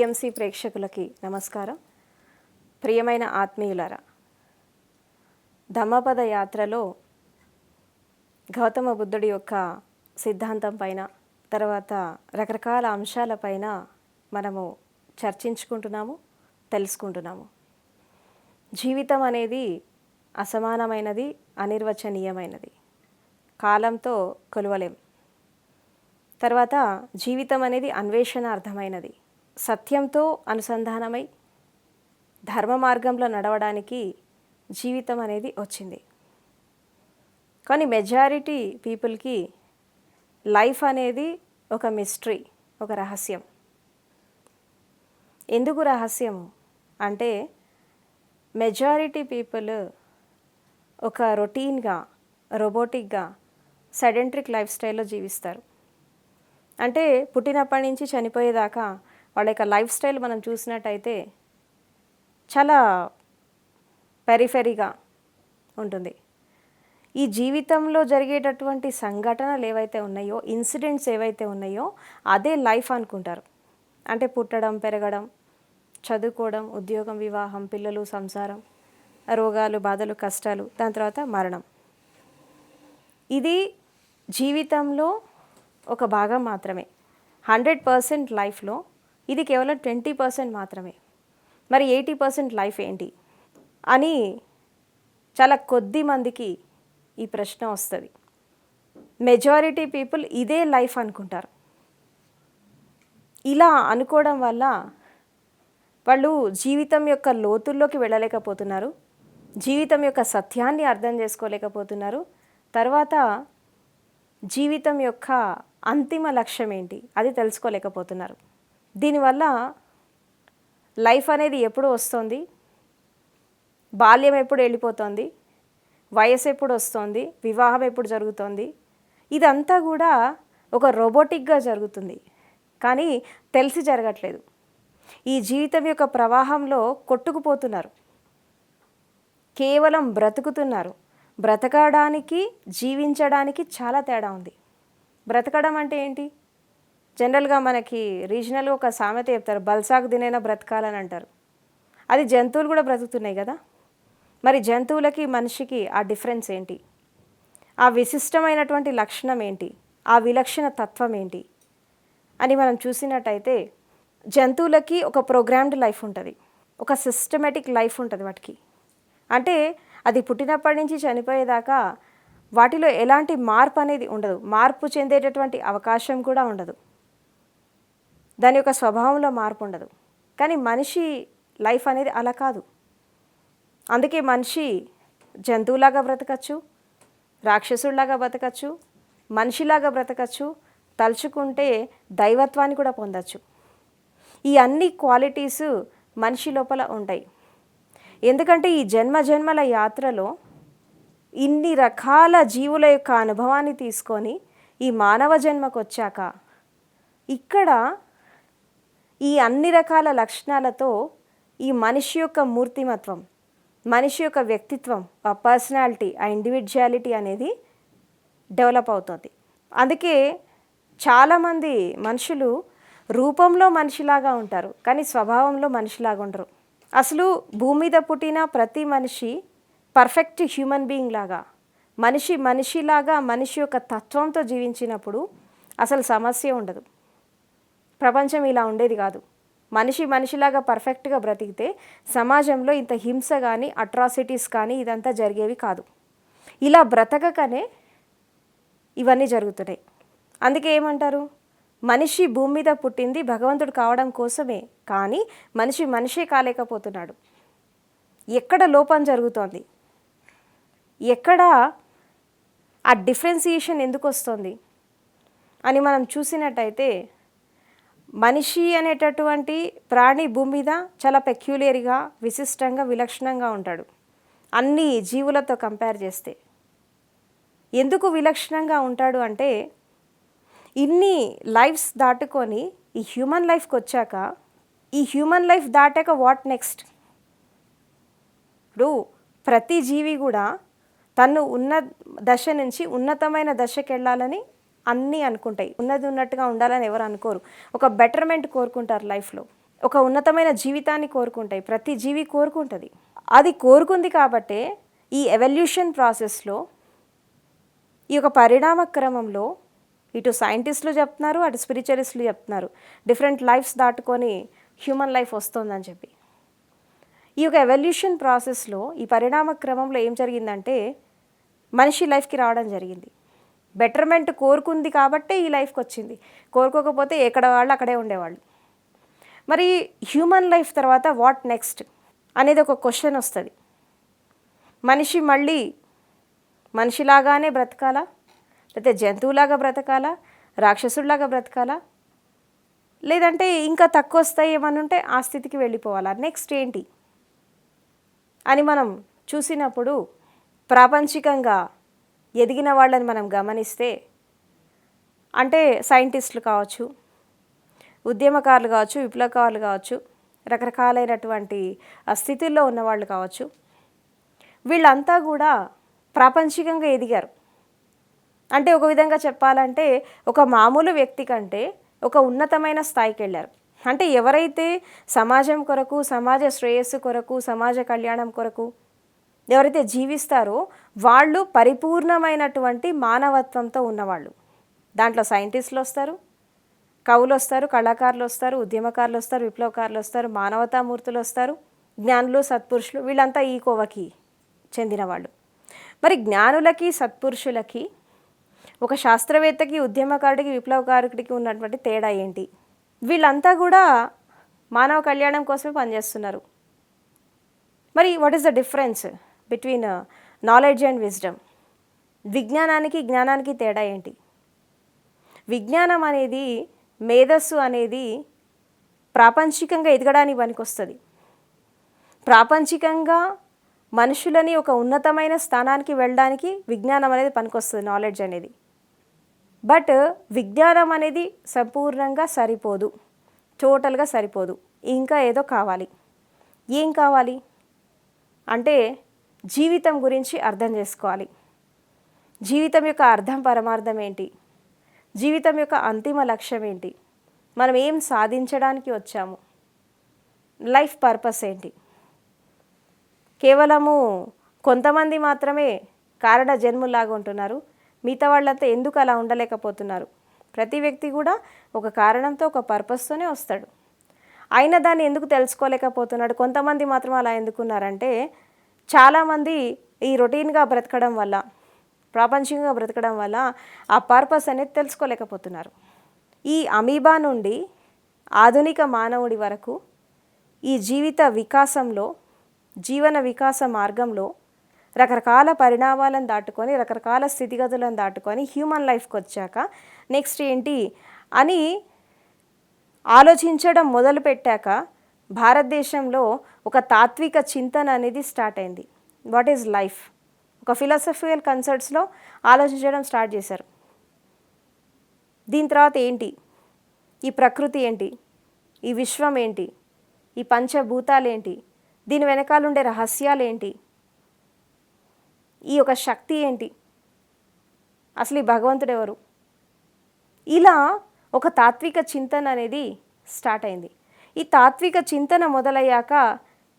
PMC ప్రేక్షకులకి నమస్కారం. ప్రియమైన ఆత్మీయులారా, ధమ్మపద యాత్రలో గౌతమ బుద్ధుడి యొక్క సిద్ధాంతం పైన, తర్వాత రకరకాల అంశాలపైన మనము చర్చించుకుంటున్నాము, తెలుసుకుంటున్నాము. జీవితం అనేది అసమానమైనది, అనిర్వచనీయమైనది, కాలంతో కొలవలేం. తర్వాత జీవితం అనేది అన్వేషణార్థమైనది, సత్యంతో అనుసంధానమై ధర్మ మార్గంలో నడవడానికి జీవితం అనేది వచ్చింది. కానీ మెజారిటీ పీపుల్కి లైఫ్ అనేది ఒక మిస్టరీ, ఒక రహస్యం. ఎందుకు రహస్యం అంటే మెజారిటీ పీపుల్ ఒక రొటీన్గా, రోబోటిక్గా, సెడెంట్రిక్ లైఫ్ స్టైల్లో జీవిస్తారు. అంటే పుట్టినప్పటి నుంచి చనిపోయేదాకా వాళ్ళ యొక్క లైఫ్ స్టైల్ మనం చూసినట్టయితే చాలా పెరిఫెరీగా ఉంటుంది. ఈ జీవితంలో జరిగేటటువంటి సంఘటనలు ఏవైతే ఉన్నాయో, ఇన్సిడెంట్స్ ఏవైతే ఉన్నాయో అదే లైఫ్ అనుకుంటారు. అంటే పుట్టడం, పెరగడం, చదువుకోవడం, ఉద్యోగం, వివాహం, పిల్లలు, సంసారం, రోగాలు, బాధలు, కష్టాలు, దాని తర్వాత మరణం. ఇది జీవితంలో ఒక భాగం మాత్రమే. 100% లైఫ్లో ఇది కేవలం 20% మాత్రమే. మరి 80% లైఫ్ ఏంటి అని చాలా కొద్ది మందికి ఈ ప్రశ్న వస్తుంది. మెజారిటీ పీపుల్ ఇదే లైఫ్ అనుకుంటారు. ఇలా అనుకోవడం వల్ల వాళ్ళు జీవితం యొక్క లోతుల్లోకి వెళ్ళలేకపోతున్నారు, జీవితం యొక్క సత్యాన్ని అర్థం చేసుకోలేకపోతున్నారు, తర్వాత జీవితం యొక్క అంతిమ లక్ష్యం ఏంటి అది తెలుసుకోలేకపోతున్నారు. దీనివల్ల లైఫ్ అనేది ఎప్పుడు వస్తుంది, బాల్యం ఎప్పుడు వెళ్ళిపోతుంది, వయసు ఎప్పుడు వస్తుంది, వివాహం ఎప్పుడు జరుగుతుంది, ఇదంతా కూడా ఒక రోబోటిక్గా జరుగుతుంది. కానీ తెలిసి జరగట్లేదు. ఈ జీవితం యొక్క ప్రవాహంలో కొట్టుకుపోతున్నారు, కేవలం బ్రతుకుతున్నారు. బ్రతకడానికి, జీవించడానికి చాలా తేడా ఉంది. బ్రతకడం అంటే ఏంటి? జనరల్గా మనకి రీజనల్గా ఒక సామెత చెప్తారు, బల్సాకు దినైనా బ్రతకాలని అంటారు. అది జంతువులు కూడా బ్రతుకుతున్నాయి కదా. మరి జంతువులకి మనిషికి ఆ డిఫరెన్స్ ఏంటి? ఆ విశిష్టమైనటువంటి లక్షణం ఏంటి? ఆ విలక్షణ తత్వం ఏంటి అని మనం చూసినట్టయితే, జంతువులకి ఒక ప్రోగ్రామ్డ్ లైఫ్ ఉంటుంది, ఒక సిస్టమేటిక్ లైఫ్ ఉంటుంది వాటికి. అంటే అది పుట్టినప్పటి నుంచి చనిపోయేదాకా వాటిలో ఎలాంటి మార్పు అనేది ఉండదు, మార్పు చెందేటటువంటి అవకాశం కూడా ఉండదు, దాని యొక్క స్వభావంలో మార్పు ఉండదు. కానీ మనిషి లైఫ్ అనేది అలా కాదు. అందుకే మనిషి జంతువులాగా బ్రతకచ్చు, రాక్షసుడిలాగా బ్రతకచ్చు, మనిషిలాగా బ్రతకచ్చు, తలుచుకుంటే దైవత్వాన్ని కూడా పొందచ్చు. ఈ అన్ని క్వాలిటీస్ మనిషి లోపల ఉంటాయి. ఎందుకంటే ఈ జన్మ జన్మల యాత్రలో ఇన్ని రకాల జీవుల యొక్క అనుభవాన్ని తీసుకొని ఈ మానవ జన్మకు వచ్చాక ఇక్కడ ఈ అన్ని రకాల లక్షణాలతో ఈ మనిషి యొక్క మూర్తిమత్వం, మనిషి యొక్క వ్యక్తిత్వం, ఆ పర్సనాలిటీ, ఆ ఇండివిజువాలిటీ అనేది డెవలప్ అవుతుంది. అందుకే చాలామంది మనుషులు రూపంలో మనిషిలాగా ఉంటారు, కానీ స్వభావంలో మనిషిలాగా ఉండరు. అసలు భూమి మీద పుట్టిన ప్రతి మనిషి పర్ఫెక్ట్ హ్యూమన్ బీయింగ్ లాగా, మనిషిలాగా, మనిషి యొక్క తత్వంతో జీవించినప్పుడు అసలు సమస్య ఉండదు. ప్రపంచం ఇలా ఉండేది కాదు. మనిషిలాగా పర్ఫెక్ట్గా బ్రతికితే సమాజంలో ఇంత హింస కానీ, అట్రాసిటీస్ కానీ ఇదంతా జరిగేవి కాదు. ఇలా బ్రతకకనే ఇవన్నీ జరుగుతున్నాయి. అందుకే ఏమంటారు, మనిషి భూమి మీద పుట్టింది భగవంతుడు కావడం కోసమే, కానీ మనిషే కాలేకపోతున్నాడు. ఎక్కడ లోపం జరుగుతోంది, ఎక్కడ ఆ డిఫరెన్సియేషన్ ఎందుకు వస్తుంది అని మనం చూసినట్టయితే, మనిషి అనేటటువంటి ప్రాణి భూమి మీద చాలా పెక్యులియర్గా, విశిష్టంగా, విలక్షణంగా ఉంటాడు అన్ని జీవులతో కంపేర్ చేస్తే. ఎందుకు విలక్షణంగా ఉంటాడు అంటే, ఇన్ని లైఫ్స్ దాటుకొని ఈ హ్యూమన్ లైఫ్కి వచ్చాక, ఈ హ్యూమన్ లైఫ్ దాటాక వాట్ నెక్స్ట్? ఇప్పుడు ప్రతి జీవి కూడా తను ఉన్న దశ నుంచి ఉన్నతమైన దశకి వెళ్ళాలని అన్నీ అనుకుంటాయి. ఉన్నది ఉన్నట్టుగా ఉండాలని ఎవరు అనుకోరు. ఒక బెటర్మెంట్ కోరుకుంటారు లైఫ్లో. ఒక ఉన్నతమైన జీవితాన్ని కోరుకుంటాయి. ప్రతి జీవి కోరుకుంటుంది. అది కోరుకుంది కాబట్టే ఈ ఎవల్యూషన్ ప్రాసెస్లో, ఈ యొక్క పరిణామ క్రమంలో ఇటు సైంటిస్టులు చెప్తున్నారు, అటు స్పిరిచువలిస్టులు చెప్తున్నారు, డిఫరెంట్ లైఫ్స్ దాటుకొని హ్యూమన్ లైఫ్ వస్తుందని చెప్పి. ఈ యొక్క ఎవల్యూషన్ ప్రాసెస్లో, ఈ పరిణామ క్రమంలో ఏం జరిగిందంటే మనిషి లైఫ్కి రావడం జరిగింది. బెటర్మెంట్ కోరుకుంది కాబట్టే ఈ లైఫ్కి వచ్చింది. కోరుకోకపోతే ఎక్కడ వాళ్ళు అక్కడే ఉండేవాళ్ళు. మరి హ్యూమన్ లైఫ్ తర్వాత వాట్ నెక్స్ట్ అనేది ఒక క్వశ్చన్ వస్తుంది. మనిషి మళ్ళీ మనిషిలాగానే బ్రతకాలా, లేకపోతే జంతువులాగా బ్రతకాలా, రాక్షసుడిలాగా బ్రతకాలా, లేదంటే ఇంకా తక్కువ వస్తాయి ఏమని ఉంటే ఆ స్థితికి వెళ్ళిపోవాలా, నెక్స్ట్ ఏంటి అని మనం చూసినప్పుడు ప్రాపంచికంగా ఎదిగిన వాళ్ళని మనం గమనిస్తే, అంటే సైంటిస్టులు కావచ్చు, ఉద్యమకారులు కావచ్చు, విప్లవకారులు కావచ్చు, రకరకాలైనటువంటి స్థితుల్లో ఉన్నవాళ్ళు కావచ్చు, వీళ్ళంతా కూడా ప్రాపంచికంగా ఎదిగారు. అంటే ఒక విధంగా చెప్పాలంటే ఒక మామూలు వ్యక్తి కంటే ఒక ఉన్నతమైన స్థాయికి వెళ్ళారు. అంటే ఎవరైతే సమాజం కొరకు, సమాజ శ్రేయస్సు కొరకు, సమాజ కళ్యాణం కొరకు ఎవరైతే జీవిస్తారో వాళ్ళు పరిపూర్ణమైనటువంటి మానవత్వంతో ఉన్నవాళ్ళు. దాంట్లో సైంటిస్టులు వస్తారు, కవులు వస్తారు, కళాకారులు వస్తారు, ఉద్యమకారులు వస్తారు, విప్లవకారులు వస్తారు, మానవతామూర్తులు వస్తారు, జ్ఞానులు, సత్పురుషులు, వీళ్ళంతా ఈ కోవకి చెందినవాళ్ళు. మరి జ్ఞానులకి, సత్పురుషులకి, ఒక శాస్త్రవేత్తకి, ఉద్యమకారుడికి, విప్లవకారుడికి ఉన్నటువంటి తేడా ఏంటి? వీళ్ళంతా కూడా మానవ కళ్యాణం కోసమే పనిచేస్తున్నారు. మరి what is the difference between knowledge and wisdom? విజ్ఞానానికి జ్ఞానానికి తేడా ఏంటి? విజ్ఞానం అనేది, మేధస్సు అనేది ప్రాపంచికంగా ఎదగడానికి పనికొస్తుంది. ప్రాపంచికంగా మనుషులని ఒక ఉన్నతమైన స్థానానికి వెళ్ళడానికి విజ్ఞానం అనేది పనికొస్తుంది, నాలెడ్జ్ అనేది. బట్ విజ్ఞానం అనేది సంపూర్ణంగా సరిపోదు, టోటల్గా సరిపోదు. ఇంకా ఏదో కావాలి. ఏం కావాలి అంటే జీవితం గురించి అర్థం చేసుకోవాలి. జీవితం యొక్క అర్థం, పరమార్థం ఏంటి? జీవితం యొక్క అంతిమ లక్ష్యం ఏంటి? మనం ఏం సాధించడానికి వచ్చాము? లైఫ్ పర్పస్ ఏంటి? కేవలము కొంతమంది మాత్రమే కారణ జన్ములాగా ఉంటున్నారు, మిగతా వాళ్ళంతా ఎందుకు అలా ఉండలేకపోతున్నారు? ప్రతి వ్యక్తి కూడా ఒక కారణంతో, ఒక పర్పస్తోనే వస్తాడు. అయినా దాన్ని ఎందుకు తెలుసుకోలేకపోతున్నాడు? కొంతమంది మాత్రం అలా ఎందుకున్నారంటే, చాలామంది ఈ రొటీన్గా బ్రతకడం వల్ల, ప్రాపంచికంగా బ్రతకడం వల్ల ఆ పర్పస్ అనేది తెలుసుకోలేకపోతున్నారు. ఈ అమీబా నుండి ఆధునిక మానవుడి వరకు ఈ జీవిత వికాసంలో, జీవన వికాస మార్గంలో రకరకాల పరిణామాలను దాటుకొని, రకరకాల స్థితిగతులను దాటుకొని హ్యూమన్ లైఫ్కి వచ్చాక నెక్స్ట్ ఏంటి అని ఆలోచించడం మొదలుపెట్టాక భారతదేశంలో ఒక తాత్విక చింతన అనేది స్టార్ట్ అయింది. What is life? ఒక ఫిలాసఫికల్ కన్సెప్ట్స్లో ఆలోచించడం స్టార్ట్ చేశారు. దీని తర్వాత ఏంటి? ఈ ప్రకృతి ఏంటి? ఈ విశ్వం ఏంటి? ఈ పంచభూతాలు ఏంటి? దీని వెనకాలండే రహస్యాలు ఏంటి? ఈ యొక్క శక్తి ఏంటి? అసలు ఈ భగవంతుడు ఎవరు? ఇలా ఒక తాత్విక చింతన అనేది స్టార్ట్ అయింది. ఈ తాత్విక చింతన మొదలయ్యాక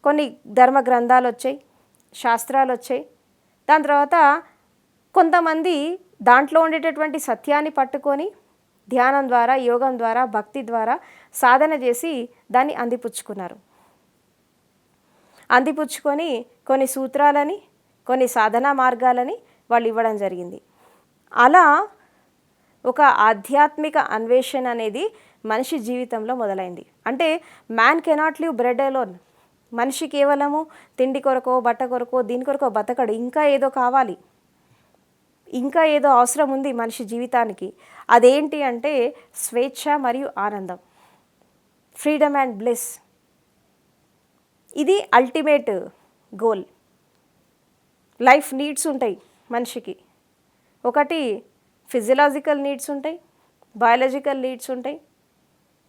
కొన్ని ధర్మ గ్రంథాలు వచ్చాయి, శాస్త్రాలు వచ్చాయి. దాని తర్వాత కొంతమంది దాంట్లో ఉండేటటువంటి సత్యాన్ని పట్టుకొని ధ్యానం ద్వారా, యోగం ద్వారా, భక్తి ద్వారా సాధన చేసి దాన్ని అందిపుచ్చుకున్నారు. అందిపుచ్చుకొని కొన్ని సూత్రాలని, కొన్ని సాధనా మార్గాలని వాళ్ళు ఇవ్వడం జరిగింది. అలా ఒక ఆధ్యాత్మిక అన్వేషణ అనేది మనిషి జీవితంలో మొదలైంది. అంటే man cannot live bread alone. మనిషి కేవలము తిండి కొరకో, బట్ట కొరకో, దీని కొరకో బతకడు. ఇంకా ఏదో కావాలి, ఇంకా ఏదో అవసరం ఉంది మనిషి జీవితానికి. అదేంటి అంటే స్వేచ్ఛ మరియు ఆనందం, ఫ్రీడమ్ అండ్ బ్లెస్. ఇది అల్టిమేట్ గోల్. లైఫ్ నీడ్స్ ఉంటాయి మనిషికి. ఒకటి ఫిజియలాజికల్ నీడ్స్ ఉంటాయి, బయాలజికల్ నీడ్స్ ఉంటాయి,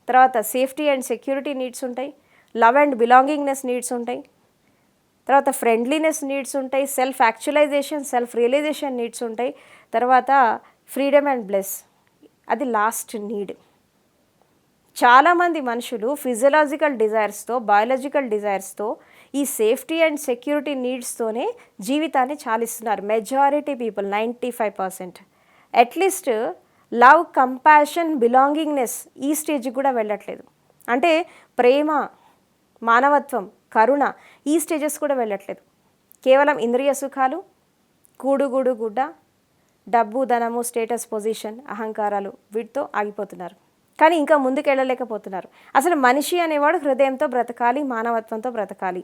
తర్వాత సేఫ్టీ అండ్ సెక్యూరిటీ నీడ్స్ ఉంటాయి, లవ్ అండ్ బిలాంగింగ్నెస్ నీడ్స్ ఉంటాయి, తర్వాత ఫ్రెండ్లీనెస్ నీడ్స్ ఉంటాయి, self actualization, self realization needs ఉంటాయి, తర్వాత ఫ్రీడమ్ అండ్ బ్లెస్, అది లాస్ట్ నీడ్. చాలామంది మనుషులు ఫిజియలాజికల్ డిజైర్స్తో, బయాలజికల్ డిజైర్స్తో, ఈ సేఫ్టీ అండ్ సెక్యూరిటీ నీడ్స్తోనే జీవితాన్ని చాలిస్తున్నారు. Majority people 95%. At least love, compassion, belongingness ఈ స్టేజ్కి కూడా వెళ్ళట్లేదు. అంటే ప్రేమ, మానవత్వం, కరుణ ఈ స్టేజెస్ కూడా వెళ్ళట్లేదు. కేవలం ఇంద్రియ సుఖాలు, కూడుగూడు గుడ్డ, డబ్బు, ధనము, స్టేటస్, పొజిషన్, అహంకారాలు వీటితో ఆగిపోతున్నారు. కానీ ఇంకా ముందుకు వెళ్ళలేకపోతున్నారు. అసలు మనిషి అనేవాడు హృదయంతో బ్రతకాలి, మానవత్వంతో బ్రతకాలి.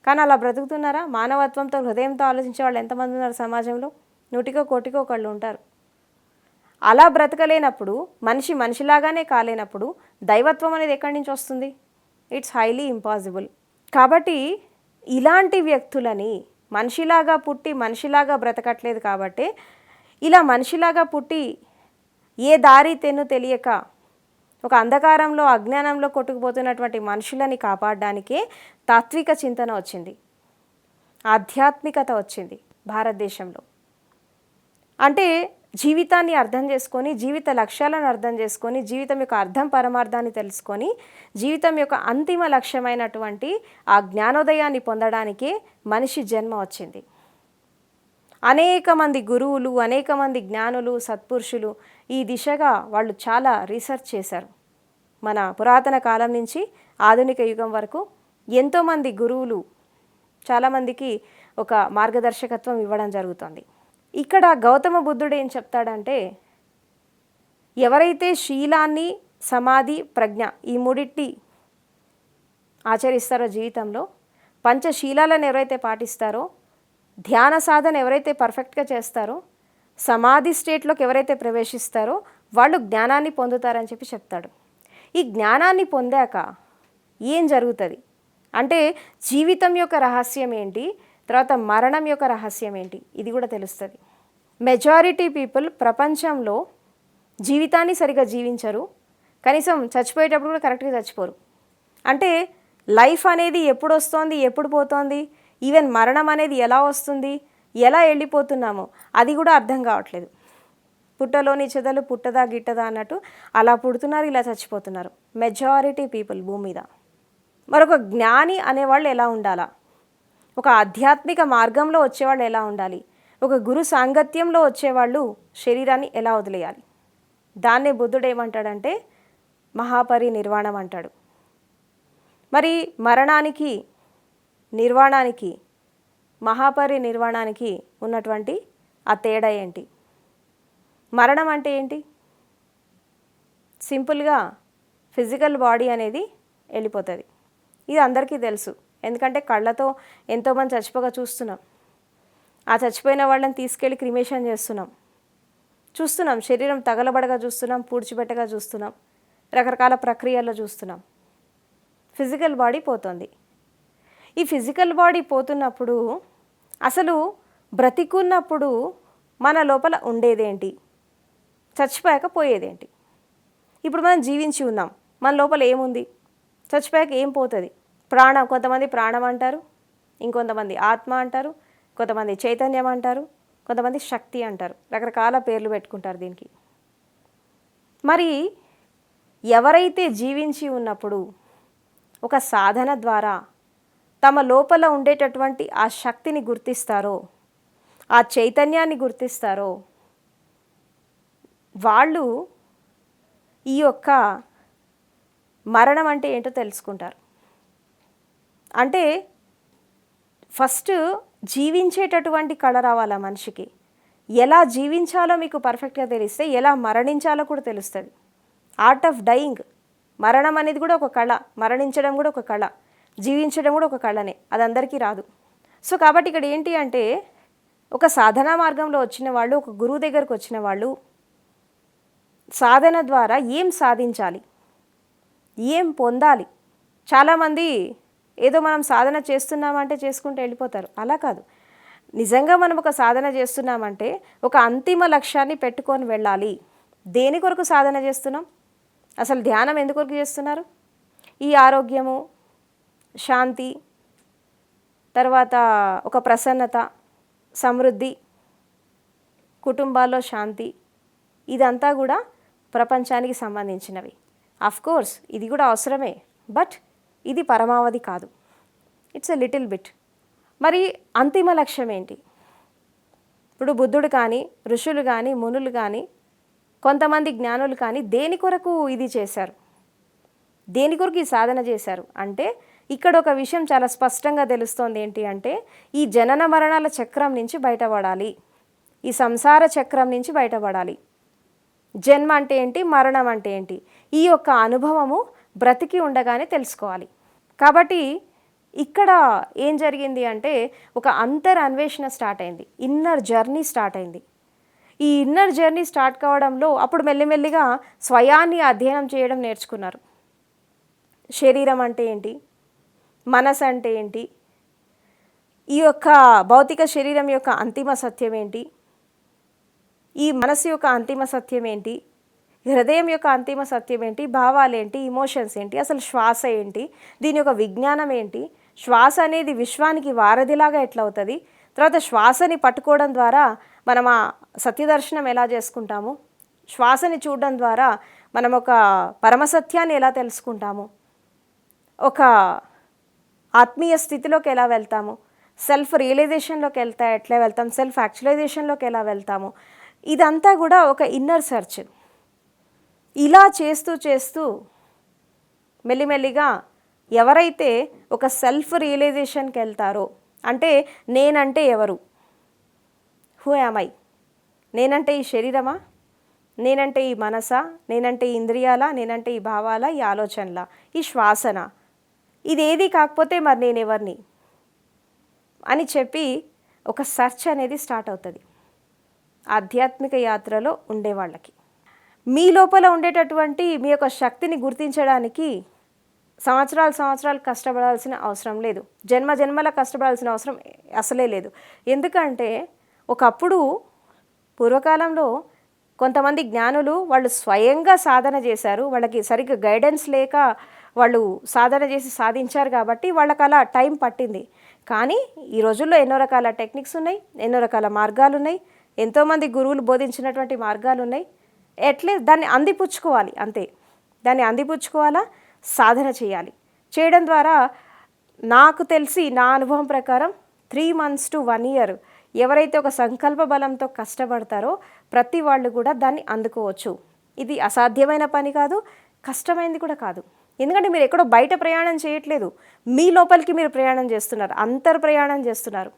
కానీ అలా బ్రతుకుతున్నారా? మానవత్వంతో, హృదయంతో ఆలోచించే వాళ్ళు ఎంతమంది ఉన్నారు సమాజంలో? 100కో 1,00,000కో ఒకళ్ళు ఉంటారు. అలా బ్రతకలేనప్పుడు, మనిషి మనిషిలాగానే కాలేనప్పుడు దైవత్వం అనేది ఎక్కడి నుంచి వస్తుంది? It's highly impossible. కాబట్టి ఇలాంటి వ్యక్తులని మనిషిలాగా పుట్టి మనిషిలాగా బ్రతకట్లేదు కాబట్టి, ఇలా మనిషిలాగా పుట్టి ఏ దారి తెన్ను తెలియక ఒక అంధకారంలో, అజ్ఞానంలో కొట్టుకుపోతున్నటువంటి మనుషులని కాపాడడానికే తాత్విక చింతన వచ్చింది, ఆధ్యాత్మికత వచ్చింది భారతదేశంలో. అంటే జీవితాన్ని అర్థం చేసుకొని, జీవిత లక్ష్యాలను అర్థం చేసుకొని, జీవితం యొక్క అర్థం పరమార్థాన్ని తెలుసుకొని, జీవితం యొక్క అంతిమ లక్ష్యమైనటువంటి ఆ జ్ఞానోదయాన్ని పొందడానికే మనిషి జన్మ వచ్చింది. అనేక మంది గురువులు, అనేక మంది జ్ఞానులు, సత్పురుషులు ఈ దిశగా వాళ్ళు చాలా రీసెర్చ్ చేశారు. మన పురాతన కాలం నుంచి ఆధునిక యుగం వరకు ఎంతోమంది గురువులు చాలామందికి ఒక మార్గదర్శకత్వం ఇవ్వడం జరుగుతుంది. ఇక్కడ గౌతమ బుద్ధుడు ఏం చెప్తాడంటే, ఎవరైతే శీలాన్ని, సమాధి, ప్రజ్ఞ ఈ మూడిటి ఆచరిస్తారో జీవితంలో, పంచశీలాలను ఎవరైతే పాటిస్తారో, ధ్యాన సాధన ఎవరైతే పర్ఫెక్ట్గా చేస్తారో, సమాధి స్టేట్లోకి ఎవరైతే ప్రవేశిస్తారో వాళ్ళు జ్ఞానాన్ని పొందుతారని చెప్పి చెప్తాడు. ఈ జ్ఞానాన్ని పొందాక ఏం జరుగుతుంది అంటే, జీవితం యొక్క రహస్యం ఏంటి, తర్వాత మరణం యొక్క రహస్యం ఏంటి, ఇది కూడా తెలుస్తుంది. మెజారిటీ పీపుల్ ప్రపంచంలో జీవితాన్ని సరిగా జీవించరు, కనీసం చచ్చిపోయేటప్పుడు కూడా కరెక్ట్గా చచ్చిపోరు. అంటే లైఫ్ అనేది ఎప్పుడు వస్తోంది, ఎప్పుడు పోతోంది, ఈవెన్ మరణం అనేది ఎలా వస్తుంది, ఎలా వెళ్ళిపోతున్నామో అది కూడా అర్థం కావట్లేదు. పుట్టలోని చెదలు పుట్టదా గిట్టదా అన్నట్టు అలా పుడుతున్నారు, ఇలా చచ్చిపోతున్నారు మెజారిటీ పీపుల్ భూమి మీద. మరొక జ్ఞాని అనేవాళ్ళు ఎలా ఉండాలా, ఒక ఆధ్యాత్మిక మార్గంలో వచ్చేవాళ్ళు ఎలా ఉండాలి, ఒక గురు సాంగత్యంలో వచ్చేవాళ్ళు శరీరాన్ని ఎలా వదిలేయాలి, దాన్నే బుద్ధుడు ఏమంటాడంటే మహాపరినిర్వాణం అంటాడు. మరి మరణానికి, నిర్వాణానికి, మహాపరినిర్వాణానికి ఉన్నటువంటి ఆ తేడా ఏంటి? మరణం అంటే ఏంటి? సింపుల్గా ఫిజికల్ బాడీ అనేది వెళ్ళిపోతుంది. ఇది అందరికీ తెలుసు, ఎందుకంటే కళ్ళతో ఎంతోమంది చచ్చిపోగా చూస్తున్నాం. ఆ చచ్చిపోయిన వాళ్ళని తీసుకెళ్ళి క్రిమేషన్ చూస్తున్నాం, శరీరం తగలబడగా చూస్తున్నాం, పూడ్చిపెట్టగా చూస్తున్నాం, రకరకాల ప్రక్రియల్లో చూస్తున్నాం. ఫిజికల్ బాడీ పోతుంది. ఈ ఫిజికల్ బాడీ పోతున్నప్పుడు అసలు బ్రతికున్నప్పుడు మన లోపల ఉండేదేంటి, చచ్చిపోయాక పోయేదేంటి? ఇప్పుడు మనం జీవించి ఉన్నాం, మన లోపల ఏముంది, చచ్చిపోయాక ఏం పోతుంది? ప్రాణం, కొంతమంది ప్రాణం అంటారు, ఇంకొంతమంది ఆత్మ అంటారు, కొంతమంది చైతన్యం అంటారు, కొంతమంది శక్తి అంటారు, రకరకాల పేర్లు పెట్టుకుంటారు దీనికి. మరి ఎవరైతే జీవించి ఉన్నప్పుడు ఒక సాధన ద్వారా తమ లోపల ఉండేటటువంటి ఆ శక్తిని గుర్తిస్తారో, ఆ చైతన్యాన్ని గుర్తిస్తారో, వాళ్ళు ఈ యొక్క మరణం అంటే ఏంటో తెలుసుకుంటారు. అంటే ఫస్ట్ జీవించేటటువంటి కళ రావాలా మనిషికి. ఎలా జీవించాలో మీకు పర్ఫెక్ట్గా తెలిస్తే ఎలా మరణించాలో కూడా తెలుస్తుంది. ఆర్ట్ ఆఫ్ డయింగ్, మరణం అనేది కూడా ఒక కళ, మరణించడం కూడా ఒక కళ, జీవించడం కూడా ఒక కళనే, అది అందరికీ రాదు. సో కాబట్టి ఇక్కడ ఏంటి అంటే, ఒక సాధనా మార్గంలో వచ్చిన వాళ్ళు, ఒక గురువు దగ్గరకు వచ్చిన వాళ్ళు సాధన ద్వారా ఏం సాధించాలి, ఏం పొందాలి. చాలామంది ఏదో మనం సాధన చేస్తున్నామంటే చేసుకుంటూ వెళ్ళిపోతారు. అలా కాదు. నిజంగా మనం ఒక సాధన చేస్తున్నామంటే ఒక అంతిమ లక్ష్యాన్ని పెట్టుకొని వెళ్ళాలి. దేని కొరకు సాధన చేస్తున్నాం? అసలు ధ్యానం ఎందుకొరకు చేస్తున్నారు? ఈ ఆరోగ్యము, శాంతి, తర్వాత ఒక ప్రసన్నత, సమృద్ధి, కుటుంబాల్లో శాంతి, ఇదంతా కూడా ప్రపంచానికి సంబంధించినవి. కోర్స్ ఇది కూడా అవసరమే, బట్ ఇది పరమావధి కాదు. It's a little bit. మరి అంతిమ లక్ష్యం ఏంటి? ఇప్పుడు బుద్ధుడు కానీ, ఋషులు కానీ, మునులు కానీ, కొంతమంది జ్ఞానులు కానీ దేని కొరకు ఇది చేశారు, దేని కొరకు ఈ సాధన చేశారు అంటే ఇక్కడ ఒక విషయం చాలా స్పష్టంగా తెలుస్తోంది. ఏంటి అంటే ఈ జనన మరణాల చక్రం నుంచి బయటపడాలి, ఈ సంసార చక్రం నుంచి బయటపడాలి. జన్మ అంటే ఏంటి, మరణం అంటే ఏంటి, ఈ యొక్క అనుభవము బ్రతికి ఉండగానే తెలుసుకోవాలి. కాబట్టి ఇక్కడ ఏం జరిగింది అంటే ఒక అన్వేషణ స్టార్ట్ అయింది, ఇన్నర్ జర్నీ స్టార్ట్ అయింది. ఈ ఇన్నర్ జర్నీ స్టార్ట్ కావడంలో అప్పుడు మెల్లిమెల్లిగా స్వయాన్ని అధ్యయనం చేయడం నేర్చుకున్నారు. శరీరం అంటే ఏంటి, మనసు అంటే ఏంటి, ఈ యొక్క భౌతిక శరీరం యొక్క అంతిమ సత్యం ఏంటి, ఈ మనసు యొక్క అంతిమ సత్యం ఏంటి, హృదయం యొక్క అంతిమ సత్యం ఏంటి, భావాలు ఏంటి, ఇమోషన్స్ ఏంటి, అసలు శ్వాస ఏంటి, దీని యొక్క విజ్ఞానం ఏంటి, శ్వాస అనేది విశ్వానికి వారధిలాగా ఎట్లా అవుతుంది, తర్వాత శ్వాసని పట్టుకోవడం ద్వారా మనం ఆ సత్యదర్శనం ఎలా చేసుకుంటాము, శ్వాసని చూడడం ద్వారా మనం ఒక పరమసత్యాన్ని ఎలా తెలుసుకుంటాము, ఒక ఆత్మీయ స్థితిలోకి ఎలా వెళ్తాము, సెల్ఫ్ రియలైజేషన్లోకి ఎట్లా వెళ్తాం, సెల్ఫ్ యాక్చువలైజేషన్లోకి ఎలా వెళ్తాము, ఇదంతా కూడా ఒక ఇన్నర్ సెర్చ్. ఇలా చేస్తూ చేస్తూ మెల్లిమెల్లిగా ఎవరైతే ఒక సెల్ఫ్ రియలైజేషన్కి వెళ్తారో, అంటే నేనంటే ఎవరు, హూ యామ్ ఐ, నేనంటే ఈ శరీరమా, నేనంటే ఈ మనసా, నేనంటే ఈ ఇంద్రియాలా, నేనంటే ఈ భావాలా, ఈ ఆలోచనలా, ఈ శ్వాసన, ఇదేది కాకపోతే మరి నేను ఎవరిని అని చెప్పి ఒక సెర్చ్ అనేది స్టార్ట్ అవుతుంది ఆధ్యాత్మిక యాత్రలో ఉండేవాళ్ళకి. మీ లోపల ఉండేటటువంటి మీ యొక్క శక్తిని గుర్తించడానికి సంవత్సరాలు కష్టపడాల్సిన అవసరం లేదు, జన్మల కష్టపడాల్సిన అవసరం అసలే లేదు. ఎందుకంటే ఒకప్పుడు పూర్వకాలంలో కొంతమంది జ్ఞానులు వాళ్ళు స్వయంగా సాధన చేశారు, వాళ్ళకి సరిగ్గా గైడెన్స్ లేక వాళ్ళు సాధన చేసి సాధించారు కాబట్టి వాళ్ళకి అలా టైం పట్టింది. కానీ ఈ రోజుల్లో ఎన్నో రకాల టెక్నిక్స్ ఉన్నాయి, ఎన్నో రకాల మార్గాలు ఉన్నాయి, ఎంతోమంది గురువులు బోధించినటువంటి మార్గాలు ఉన్నాయి. దాన్ని అందిపుచ్చుకోవాలి, అంతే. దాన్ని అందిపుచ్చుకోవాలా, సాధన చేయాలి. చేయడం ద్వారా నాకు తెలిసి నా అనుభవం ప్రకారం 3 months to 1 year ఎవరైతే ఒక సంకల్ప బలంతో కష్టపడతారో ప్రతి వాళ్ళు కూడా దాన్ని అందుకోవచ్చు. ఇది అసాధ్యమైన పని కాదు, కష్టమైంది కూడా కాదు. ఎందుకంటే మీరు ఎక్కడో బయట ప్రయాణం చేయట్లేదు, మీ లోపలికి మీరు ప్రయాణం చేస్తున్నారు, అంతర్ప్రయాణం చేస్తున్నారు.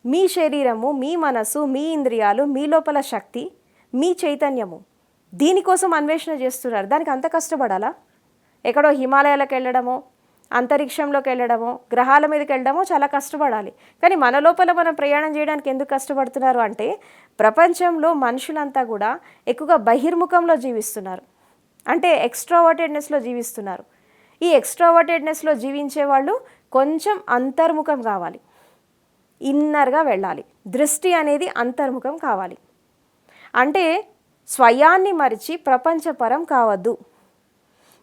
మీ శరీరము, మీ మనసు, మీ ఇంద్రియాలు, మీ లోపల శక్తి, మీ చైతన్యము, దీనికోసం అన్వేషణ చేస్తున్నారు. దానికి అంత కష్టపడాలా? ఎక్కడో హిమాలయాలకు వెళ్ళడమో, అంతరిక్షంలోకి వెళ్ళడమో, గ్రహాల మీదకి వెళ్ళడమో చాలా కష్టపడాలి. కానీ మన లోపల మనం ప్రయాణం చేయడానికి ఎందుకు కష్టపడుతున్నారు అంటే ప్రపంచంలో మనుషులంతా కూడా ఎక్కువగా బహిర్ముఖంలో జీవిస్తున్నారు, అంటే ఎక్స్ట్రావర్టెడ్నెస్లో జీవిస్తున్నారు. ఈ ఎక్స్ట్రావర్టెడ్నెస్లో జీవించే వాళ్ళు కొంచెం అంతర్ముఖం కావాలి, ఇన్నర్గా వెళ్ళాలి. దృష్టి అనేది అంతర్ముఖం కావాలి. అంటే స్వయాన్ని మరిచి ప్రపంచపరం కావద్దు.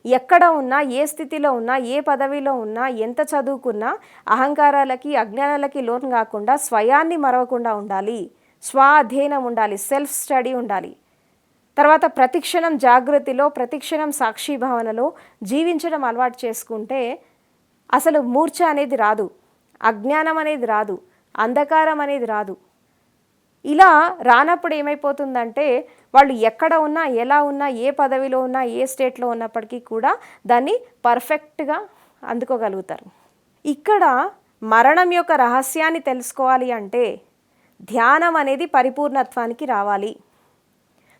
ఎక్కడ ఉన్నా, ఏ స్థితిలో ఉన్నా, ఏ పదవిలో ఉన్నా, ఎంత చదువుకున్నా అహంకారాలకి, అజ్ఞానాలకి లోను కాకుండా స్వయాన్ని మరవకుండా ఉండాలి, స్వాధ్యయనం ఉండాలి, సెల్ఫ్ స్టడీ ఉండాలి. తర్వాత ప్రతిక్షణం జాగృతిలో, ప్రతిక్షణం సాక్షి భావనలో జీవించడం అలవాటు చేసుకుంటే అసలు మూర్ఛ అనేది రాదు, అజ్ఞానం అనేది రాదు, అంధకారం అనేది రాదు. ఇలా రానప్పుడు ఏమైపోతుందంటే వాళ్ళు ఎక్కడ ఉన్నా, ఎలా ఉన్నా, ఏ పదవిలో ఉన్నా, ఏ స్టేట్లో ఉన్నప్పటికీ కూడా దాన్ని పర్ఫెక్ట్గా అందుకోగలుగుతారు. ఇక్కడ మరణం యొక్క రహస్యాన్ని తెలుసుకోవాలి అంటే ధ్యానం అనేది పరిపూర్ణత్వానికి రావాలి.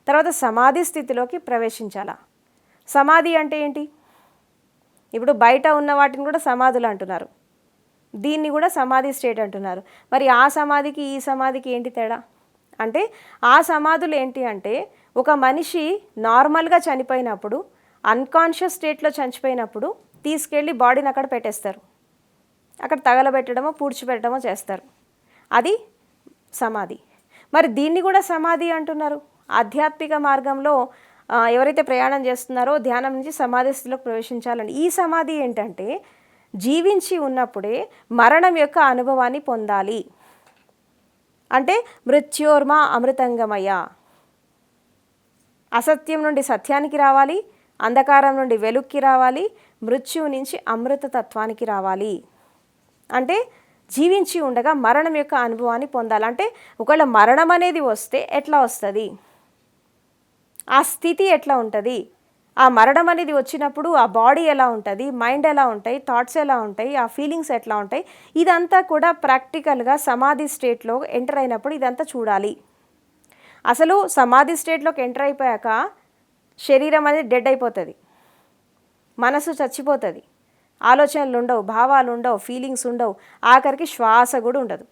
తర్వాత సమాధి స్థితిలోకి ప్రవేశించాలా. సమాధి అంటే ఏంటి? ఇప్పుడు బయట ఉన్న వాటిని కూడా సమాధులు అంటున్నారు, దీన్ని కూడా సమాధి స్టేట్ అంటున్నారు. మరి ఆ సమాధికి ఈ సమాధికి ఏంటి తేడా అంటే, ఆ సమాధులు ఏంటి అంటే ఒక మనిషి నార్మల్గా చనిపోయినప్పుడు, అన్కాన్షియస్ స్టేట్లో చనిపోయినప్పుడు తీసుకెళ్ళి బాడీని అక్కడ పెట్టేస్తారు, అక్కడ తగలబెట్టడమో పూడ్చిపెట్టడమో చేస్తారు, అది సమాధి. మరి దీన్ని కూడా సమాధి అంటున్నారు. ఆధ్యాత్మిక మార్గంలో ఎవరైతే ప్రయాణం చేస్తున్నారో ధ్యానం నుంచి సమాధి స్థితిలోకి ప్రవేశించాలని. ఈ సమాధి ఏంటంటే జీవించి ఉన్నప్పుడే మరణం యొక్క అనుభవాన్ని పొందాలి. అంటే మృత్యోర్మ అమృతంగమయ, అసత్యం నుండి సత్యానికి రావాలి, అంధకారం నుండి వెలుక్కి రావాలి, మృత్యువు నుంచి అమృత తత్వానికి రావాలి. అంటే జీవించి ఉండగా మరణం యొక్క అనుభవాన్ని పొందాలి. అంటే ఒకవేళ మరణం అనేది వస్తే ఎట్లా వస్తుంది, ఆ స్థితి ఎట్లా ఉంటుంది, ఆ మరణం అనేది వచ్చినప్పుడు ఆ బాడీ ఎలా ఉంటుంది, మైండ్ ఎలా ఉంటాయి, థాట్స్ ఎలా ఉంటాయి, ఆ ఫీలింగ్స్ ఎట్లా ఉంటాయి, ఇదంతా కూడా ప్రాక్టికల్గా సమాధి స్టేట్లో ఎంటర్ అయినప్పుడు ఇదంతా చూడాలి. అసలు సమాధి స్టేట్లోకి ఎంటర్ అయిపోయాక శరీరం అనేది డెడ్ అయిపోతుంది, మనసు చచ్చిపోతుంది, ఆలోచనలు ఉండవు, భావాలు ఉండవు, ఫీలింగ్స్ ఉండవు, ఆఖరికి శ్వాస కూడా ఉండదు.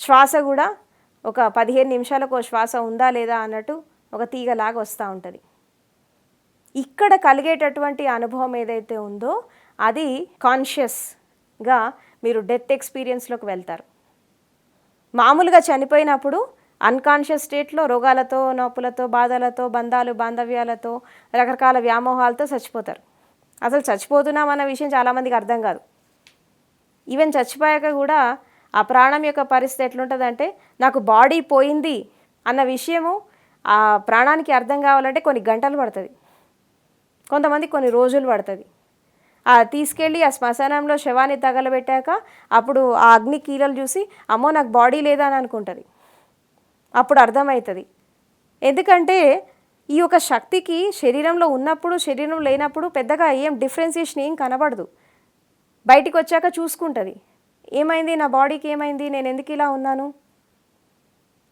శ్వాస కూడా ఒక 15 నిమిషాలకు శ్వాస ఉందా లేదా అన్నట్టు ఒక తీగలాగా వస్తూ ఉంటుంది. ఇక్కడ కలిగేటటువంటి అనుభవం ఏదైతే ఉందో అది కాన్షియస్గా మీరు డెత్ ఎక్స్పీరియన్స్లోకి వెళ్తారు. మామూలుగా చనిపోయినప్పుడు అన్కాన్షియస్ స్టేట్లో రోగాలతో, నొప్పులతో, బాధలతో, బంధాలు, బాంధవ్యాలతో, రకరకాల వ్యామోహాలతో చచ్చిపోతారు. అసలు చచ్చిపోతున్నాం అన్న విషయం చాలామందికి అర్థం కాదు. ఈవెన్ చచ్చిపోయాక కూడా ఆ ప్రాణం యొక్క పరిస్థితి ఎట్లుంటుందంటే నాకు బాడీ పోయింది అన్న విషయము ఆ ప్రాణానికి అర్థం కావాలంటే కొన్ని గంటలు పడుతుంది, కొంతమంది కొన్ని రోజులు పడుతుంది. తీసుకెళ్ళి ఆ శ్మశానంలో శవాన్ని తగలబెట్టాక అప్పుడు ఆ అగ్ని కీలలు చూసి అమ్మో నాకు బాడీ లేదా అని అనుకుంటుంది. అప్పుడు అర్థమవుతుంది. ఎందుకంటే ఈ యొక్క శక్తికి శరీరంలో ఉన్నప్పుడు శరీరం లేనప్పుడు పెద్దగా ఏం డిఫరెన్సియేషన్ ఏం కనబడదు. బయటికి వచ్చాక చూసుకుంటుంది, ఏమైంది నా బాడీకి, ఏమైంది, నేను ఎందుకు ఇలా ఉన్నాను,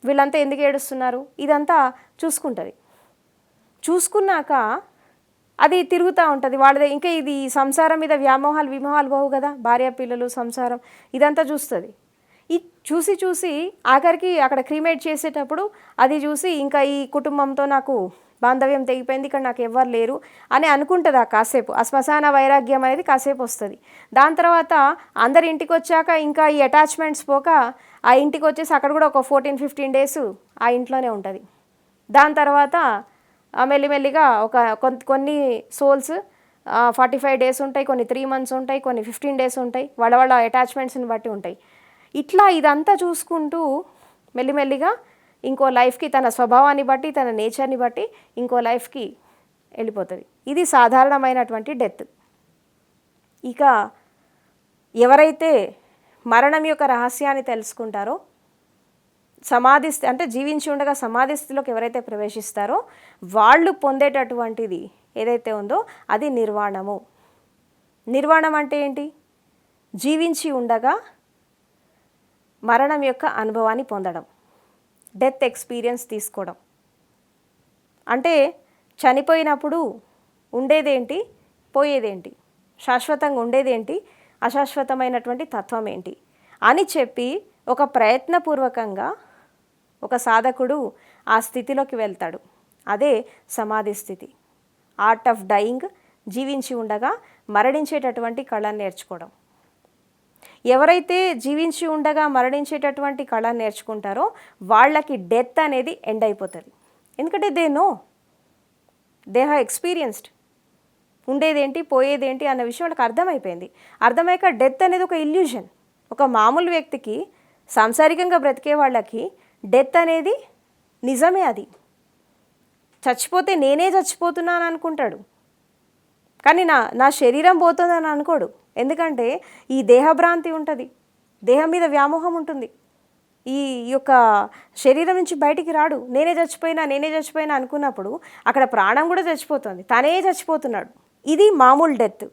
వీళ్ళంతా ఎందుకు ఏడుస్తున్నారు, ఇదంతా చూసుకుంటుంది. చూసుకున్నాక అది తిరుగుతూ ఉంటుంది వాళ్ళదే. ఇంకా ఇది సంసారం మీద వ్యామోహాలు విమోహాలు పోవు కదా, భార్య పిల్లలు సంసారం ఇదంతా చూస్తుంది. ఈ చూసి ఆఖరికి అక్కడ క్రీమేట్ చేసేటప్పుడు అది చూసి ఇంకా ఈ కుటుంబంతో నాకు బాంధవ్యం తెగిపోయింది, ఇక్కడ నాకు ఎవ్వరు లేరు అని అనుకుంటుంది. ఆ కాసేపు ఆ శ్మశాన వైరాగ్యం అనేది కాసేపు వస్తుంది. దాని తర్వాత అందరి ఇంటికి వచ్చాక ఇంకా ఈ అటాచ్మెంట్స్ పోక ఆ ఇంటికి వచ్చేసి అక్కడ కూడా ఒక 14-15 డేస్ ఆ ఇంట్లోనే ఉంటుంది. దాని తర్వాత మెల్లిమెల్లిగా కొన్ని సోల్స్ 45 డేస్ ఉంటాయి, కొన్ని 3 months ఉంటాయి, కొన్ని 15 డేస్ ఉంటాయి, వాళ్ళ అటాచ్మెంట్స్ని బట్టి ఉంటాయి. ఇట్లా ఇదంతా చూసుకుంటూ మెల్లిమెల్లిగా ఇంకో లైఫ్కి తన స్వభావాన్ని బట్టి తన నేచర్ని బట్టి ఇంకో లైఫ్కి వెళ్ళిపోతుంది. ఇది సాధారణమైనటువంటి డెత్. ఇక ఎవరైతే మరణం యొక్క రహస్యాన్ని తెలుసుకుంటారో, సమాధి అంటే జీవించి ఉండగా సమాధి స్థితిలోకి ఎవరైతే ప్రవేశిస్తారో వాళ్ళు పొందేటటువంటిది ఏదైతే ఉందో అది నిర్వాణము. నిర్వాణం అంటే ఏంటి? జీవించి ఉండగా మరణం యొక్క అనుభవాన్ని పొందడం, డెత్ ఎక్స్పీరియన్స్ తీసుకోవడం. అంటే చనిపోయినప్పుడు ఉండేదేంటి, పోయేదేంటి, శాశ్వతంగా ఉండేదేంటి, అశాశ్వతమైనటువంటి తత్వం ఏంటి అని చెప్పి ఒక ప్రయత్నపూర్వకంగా ఒక సాధకుడు ఆ స్థితిలోకి వెళ్తాడు. అదే సమాధి స్థితి. ఆర్ట్ ఆఫ్ డయింగ్, జీవించి ఉండగా మరణించేటటువంటి కళను నేర్చుకోవడం. ఎవరైతే జీవించి ఉండగా మరణించేటటువంటి కళను నేర్చుకుంటారో వాళ్ళకి డెత్ అనేది ఎండ్ అయిపోతుంది. ఎందుకంటే దే హ్యావ్ ఎక్స్పీరియన్స్డ్ ఉండేదేంటి పోయేదేంటి అన్న విషయం వాళ్ళకి అర్థమైపోయింది. అర్థమయ్యాక డెత్ అనేది ఒక ఇల్యూజన్. ఒక మామూలు వ్యక్తికి, సాంసారికంగా బ్రతికే వాళ్ళకి డెత్ అనేది నిజమే. అది చచ్చిపోతే నేనే చచ్చిపోతున్నాను అనుకుంటాడు, కానీ నా శరీరం పోతుందని అనుకోడు. ఎందుకంటే ఈ దేహభ్రాంతి ఉంటుంది, దేహం మీద వ్యామోహం ఉంటుంది. ఈ యొక్క శరీరం నుంచి బయటికి రాడు. నేనే చచ్చిపోయినా అనుకున్నప్పుడు అక్కడ ప్రాణం కూడా చచ్చిపోతుంది, తనే చచ్చిపోతున్నాడు. ఇది మామూలు డెత్.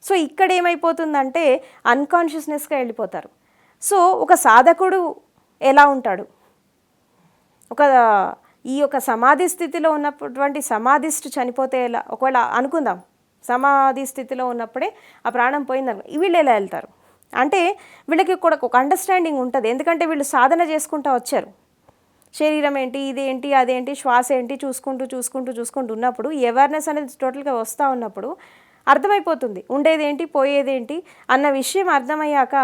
సో ఇక్కడ ఏమైపోతుందంటే అన్కాన్షియస్నెస్గా వెళ్ళిపోతారు. సో ఒక సాధకుడు ఎలా ఉంటాడు, ఈ యొక్క సమాధి స్థితిలో ఉన్నటువంటి సమాధిస్ట్ చనిపోతే ఎలా, ఒకవేళ అనుకుందాం సమాధి స్థితిలో ఉన్నప్పుడే ఆ ప్రాణం పోయిందనుకో, వీళ్ళు ఎలా వెళ్తారు అంటే వీళ్ళకి కూడా ఒక అండర్స్టాండింగ్ ఉంటుంది. ఎందుకంటే వీళ్ళు సాధన చేసుకుంటూ వచ్చారు. శరీరం ఏంటి, ఇదేంటి, అదేంటి, శ్వాస ఏంటి చూసుకుంటూ ఉన్నప్పుడు ఈ అవేర్నెస్ అనేది టోటల్గా వస్తూ ఉన్నప్పుడు అర్థమైపోతుంది ఉండేదేంటి పోయేదేంటి అన్న విషయం. అర్థమయ్యాక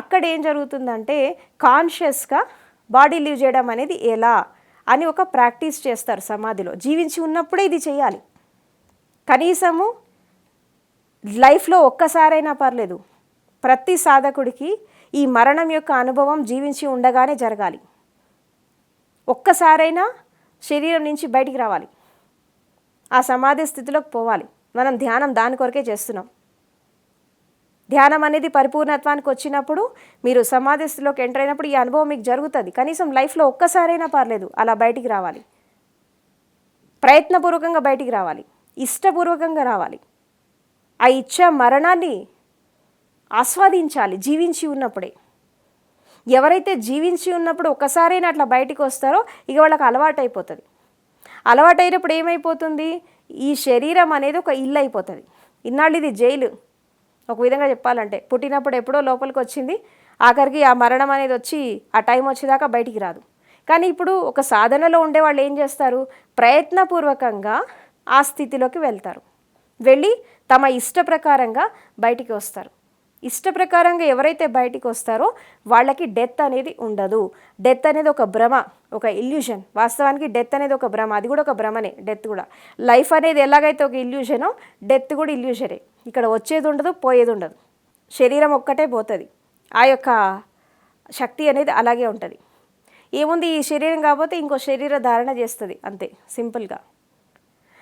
అక్కడ ఏం జరుగుతుందంటే కాన్షియస్గా బాడీ లీవ్ చేయడం అనేది ఎలా అని ఒక ప్రాక్టీస్ చేస్తారు సమాధిలో. జీవించి ఉన్నప్పుడే ఇది చేయాలి. కనీసము లైఫ్లో ఒక్కసారైనా పర్లేదు, ప్రతి సాధకుడికి ఈ మరణం యొక్క అనుభవం జీవించి ఉండగానే జరగాలి. ఒక్కసారైనా శరీరం నుంచి బయటికి రావాలి. ఆ సమాధి స్థితిలోకి పోవాలి. మనం ధ్యానం దాని కొరకే చేస్తున్నాం. ధ్యానం అనేది పరిపూర్ణత్వానికి వచ్చినప్పుడు, మీరు సమాధి స్థితిలోకి ఎంటర్ అయినప్పుడు ఈ అనుభవం మీకు జరుగుతుంది. కనీసం లైఫ్లో ఒక్కసారైనా పర్లేదు అలా బయటికి రావాలి. ప్రయత్నపూర్వకంగా బయటికి రావాలి, ఇష్టపూర్వకంగా రావాలి. ఆ ఇచ్చా మరణాన్ని ఆస్వాదించాలి జీవించి ఉన్నప్పుడే. ఎవరైతే జీవించి ఉన్నప్పుడు ఒక్కసారైనా అట్లా బయటికి వస్తారో ఇక వాళ్ళకి అలవాటు అయిపోతుంది. అలవాటైనప్పుడు ఏమైపోతుంది, ఈ శరీరం అనేది ఒక ఇల్లు అయిపోతుంది. ఇన్నాళ్ళు ఇది జైలు ఒక విధంగా చెప్పాలంటే. పుట్టినప్పుడు ఎప్పుడో లోపలికి వచ్చింది, ఆఖరికి ఆ మరణం అనేది వచ్చి ఆ టైం వచ్చేదాకా బయటికి రాదు. కానీ ఇప్పుడు ఒక సాధనలో ఉండే వాళ్ళు ఏం చేస్తారు, ప్రయత్నపూర్వకంగా ఆ స్థితిలోకి వెళ్తారు. వెళ్ళి తమ ఇష్ట ప్రకారంగా బయటికి వస్తారు. ఇష్ట ప్రకారంగా ఎవరైతే బయటికి వస్తారో వాళ్ళకి డెత్ అనేది ఉండదు. డెత్ అనేది ఒక భ్రమ, ఒక ఇల్యూషన్. వాస్తవానికి డెత్ అనేది ఒక భ్రమ, అది కూడా ఒక భ్రమనే. డెత్ కూడా, లైఫ్ అనేది ఎలాగైతే ఒక ఇల్యూషనో డెత్ కూడా ఇల్యూషనే. ఇక్కడ వచ్చేది ఉండదు, పోయేది ఉండదు, శరీరం ఒక్కటే పోతుంది. ఆ యొక్క శక్తి అనేది అలాగే ఉంటుంది. ఏముంది, ఈ శరీరం కాకపోతే ఇంకో శరీర ధారణ చేస్తుంది, అంతే సింపుల్గా.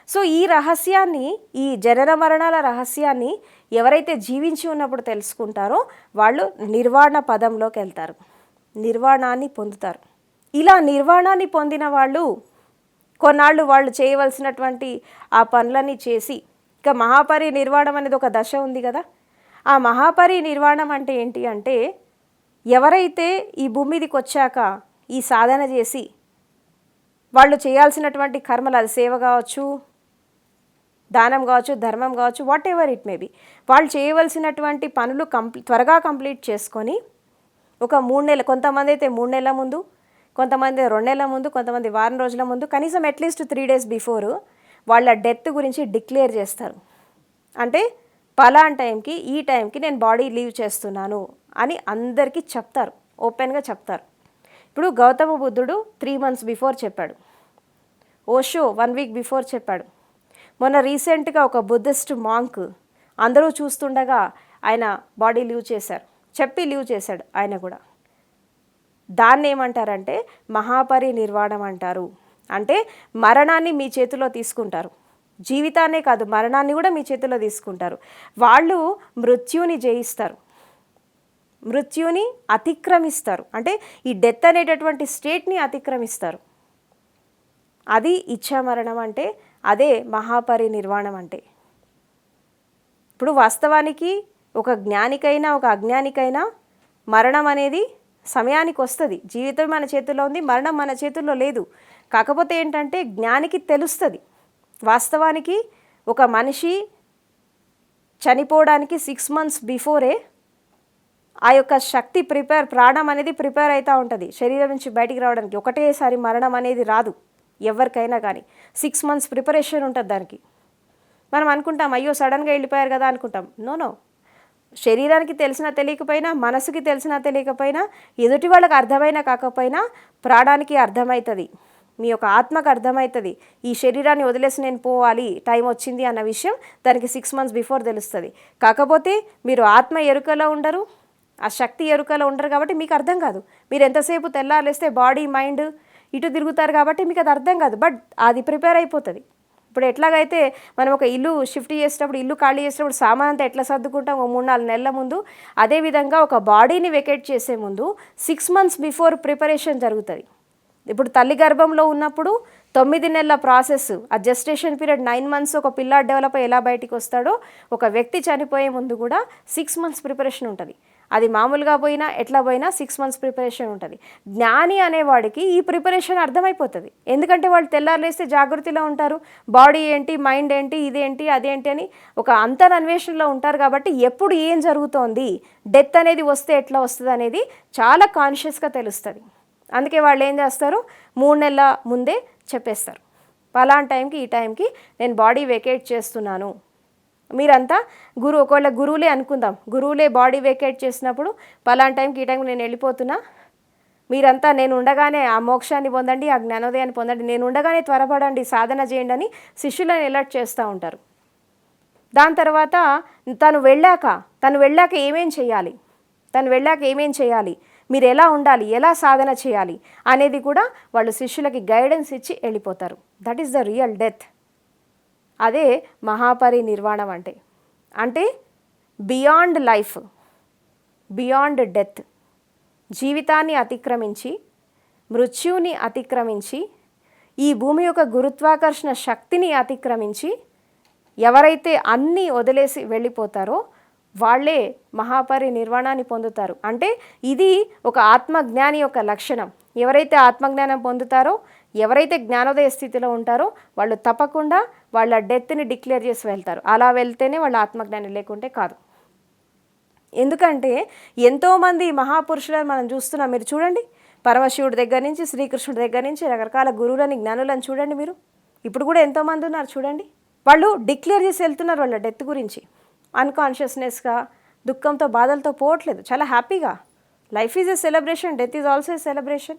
సో ఈ రహస్యాన్ని, ఈ జనన మరణాల రహస్యాన్ని ఎవరైతే జీవించి ఉన్నప్పుడు తెలుసుకుంటారో వాళ్ళు నిర్వాణ పదంలోకి వెళ్తారు, నిర్వాణాన్ని పొందుతారు. ఇలా నిర్వాణాన్ని పొందిన వాళ్ళు కొన్నాళ్ళు వాళ్ళు చేయవలసినటువంటి ఆ పనులన్నీ చేసి, ఇక మహాపరి నిర్వాణం అనేది ఒక దశ ఉంది కదా. ఆ మహాపరి నిర్వాణం అంటే ఏంటి అంటే, ఎవరైతే ఈ భూమి మీదకి వచ్చాక ఈ సాధన చేసి వాళ్ళు చేయాల్సినటువంటి కర్మలు, అది సేవ కావచ్చు, దానం కావచ్చు, ధర్మం కావచ్చు, what ever it may be, వాళ్ళు చేయవలసినటువంటి పనులు త్వరగా కంప్లీట్ చేసుకొని ఒక 3 నెలలు, కొంతమంది అయితే 3 నెలల ముందు, కొంతమంది 2 నెలల ముందు, కొంతమంది వారం రోజుల ముందు, కనీసం అట్లీస్ట్ 3 days బిఫోర్ వాళ్ళ డెత్ గురించి డిక్లేర్ చేస్తారు. అంటే పలానా టైంకి, ఈ టైంకి నేను బాడీ లీవ్ చేస్తున్నాను అని అందరికీ చెప్తారు, ఓపెన్గా చెప్తారు. ఇప్పుడు గౌతమ బుద్ధుడు 3 months బిఫోర్ చెప్పాడు, ఓషో 1 week బిఫోర్ చెప్పాడు. మొన్న రీసెంట్గా ఒక బుద్ధిస్ట్ మాంక్ అందరూ చూస్తుండగా ఆయన బాడీ లీవ్ చేశారు, చెప్పి లీవ్ చేశాడు ఆయన కూడా. దాన్ని ఏమంటారంటే మహాపరి నిర్వాణం అంటారు. అంటే మరణాన్ని మీ చేతిలో తీసుకుంటారు, జీవితాన్నే కాదు మరణాన్ని కూడా మీ చేతిలో తీసుకుంటారు. వాళ్ళు మృత్యుని జయిస్తారు, మృత్యుని అతిక్రమిస్తారు. అంటే ఈ డెత్ అనేటటువంటి స్టేట్ని అతిక్రమిస్తారు. అది ఇచ్ఛామరణం అంటే, అదే మహాపరి నిర్వాణం అంటే. ఇప్పుడు వాస్తవానికి ఒక జ్ఞానికైనా ఒక అజ్ఞానికైనా మరణం అనేది సమయానికి వస్తుంది. జీవితం మన చేతుల్లో ఉంది, మరణం మన చేతుల్లో లేదు. కాకపోతే ఏంటంటే జ్ఞానికి తెలుస్తుంది. వాస్తవానికి ఒక మనిషి చనిపోవడానికి 6 months బిఫోరే ఆ యొక్క శక్తి ప్రాణం అనేది ప్రిపేర్ అవుతూ ఉంటుంది శరీరం నుంచి బయటికి రావడానికి. ఒకటేసారి మరణం అనేది రాదు ఎవరికైనా, కానీ 6 months ప్రిపరేషన్ ఉంటుంది దానికి. మనం అనుకుంటాం అయ్యో సడన్గా వెళ్ళిపోయారు కదా అనుకుంటాం. నో, శరీరానికి తెలిసినా తెలియకపోయినా, మనసుకి తెలిసినా తెలియకపోయినా, ఎదుటి వాళ్ళకి అర్థమైనా కాకపోయినా ప్రాణానికి అర్థమవుతుంది, మీ యొక్క ఆత్మకు అర్థమవుతుంది. ఈ శరీరాన్ని వదిలేసి నేను పోవాలి, టైం వచ్చింది అన్న విషయం దానికి 6 months బిఫోర్ తెలుస్తుంది. కాకపోతే మీరు ఆత్మ ఎరుకలో ఉండరు, ఆ శక్తి ఎరుకలో ఉండరు కాబట్టి మీకు అర్థం కాదు. మీరు ఎంతసేపు తెల్లారేస్తే బాడీ మైండ్ ఇటు తిరుగుతారు కాబట్టి మీకు అది అర్థం కాదు. బట్ అది ప్రిపేర్ అయిపోతుంది. ఇప్పుడు ఎట్లాగైతే మనం ఒక ఇల్లు షిఫ్ట్ చేసేటప్పుడు, ఇల్లు ఖాళీ చేసేటప్పుడు సామాన్ అంతా ఎట్లా సర్దుకుంటాం 3-4 నెలల ముందు, అదేవిధంగా ఒక బాడీని వెకేట్ చేసే ముందు 6 months బిఫోర్ ప్రిపరేషన్ జరుగుతుంది. ఇప్పుడు తల్లి గర్భంలో ఉన్నప్పుడు 9 నెలల ప్రాసెస్, ఆ జెస్టేషన్ పీరియడ్ 9 months, ఒక పిల్లాడు డెవలప్ అయ్యి ఎలా బయటికి వస్తాడో ఒక వ్యక్తి చనిపోయే ముందు కూడా 6 months ప్రిపరేషన్ ఉంటుంది. అది మామూలుగా పోయినా ఎట్లా పోయినా 6 months ప్రిపరేషన్ ఉంటుంది. జ్ఞాని అనేవాడికి ఈ ప్రిపరేషన్ అర్థమైపోతుంది. ఎందుకంటే వాళ్ళు తెల్లారులేస్తే జాగృతిలో ఉంటారు, బాడీ ఏంటి, మైండ్ ఏంటి, ఇదేంటి అదేంటి అని ఒక అంతరన్వేషణలో ఉంటారు. కాబట్టి ఎప్పుడు ఏం జరుగుతోంది, డెత్ అనేది వస్తే ఎట్లా వస్తుంది అనేది చాలా కాన్షియస్గా తెలుస్తుంది. అందుకే వాళ్ళు ఏం చేస్తారు, 3 నెలల ముందే చెప్పేస్తారు, పలానా టైంకి ఈ టైంకి నేను బాడీ వెకేట్ చేస్తున్నాను. మీరంతా ఒకవేళ గురువులే అనుకుందాం, గురువులే బాడీ వెకేట్ చేసినప్పుడు పలానా టైంకి ఈ టైంకి నేను వెళ్ళిపోతున్నా, మీరంతా నేను ఉండగానే ఆ మోక్షాన్ని పొందండి, ఆ జ్ఞానోదయాన్ని పొందండి, నేను ఉండగానే త్వరపడండి, సాధన చేయండి అని శిష్యులను అలర్ట్ చేస్తూ ఉంటారు. దాని తర్వాత తను వెళ్ళాక ఏమేం చేయాలి, మీరు ఎలా ఉండాలి, ఎలా సాధన చేయాలి అనేది కూడా వాళ్ళు శిష్యులకి గైడెన్స్ ఇచ్చి వెళ్ళిపోతారు. That is the real death. అదే మహాపరినిర్వాణం అంటే. అంటే బియాండ్ లైఫ్, బియాండ్ డెత్, జీవితాన్ని అతిక్రమించి, మృత్యువుని అతిక్రమించి, ఈ భూమి యొక్క గురుత్వాకర్షణ శక్తిని అతిక్రమించి ఎవరైతే అన్నీ వదిలేసి వెళ్ళిపోతారో వాళ్ళే మహాపరినిర్వాణాన్ని పొందుతారు. అంటే ఇది ఒక ఆత్మజ్ఞాని యొక్క లక్షణం. ఎవరైతే ఆత్మజ్ఞానం పొందుతారో, ఎవరైతే జ్ఞానోదయ స్థితిలో ఉంటారో వాళ్ళు తప్పకుండా వాళ్ళ డెత్ని డిక్లేర్ చేసి వెళ్తారు. అలా వెళ్తేనే వాళ్ళ ఆత్మజ్ఞానం, లేకుంటే కాదు. ఎందుకంటే ఎంతోమంది మహాపురుషులను మనం చూస్తున్నాం. మీరు చూడండి, పరమశివుడి దగ్గర నుంచి, శ్రీకృష్ణుడి దగ్గర నుంచి రకరకాల గురువులని, జ్ఞానులను చూడండి మీరు. ఇప్పుడు కూడా ఎంతోమంది ఉన్నారు చూడండి. వాళ్ళు డిక్లేర్ చేసి వెళ్తున్నారు వాళ్ళ డెత్ గురించి. అన్కాన్షియస్నెస్గా, దుఃఖంతో, బాధలతో పోవట్లేదు, చాలా హ్యాపీగా. Life is a celebration, death is also a celebration.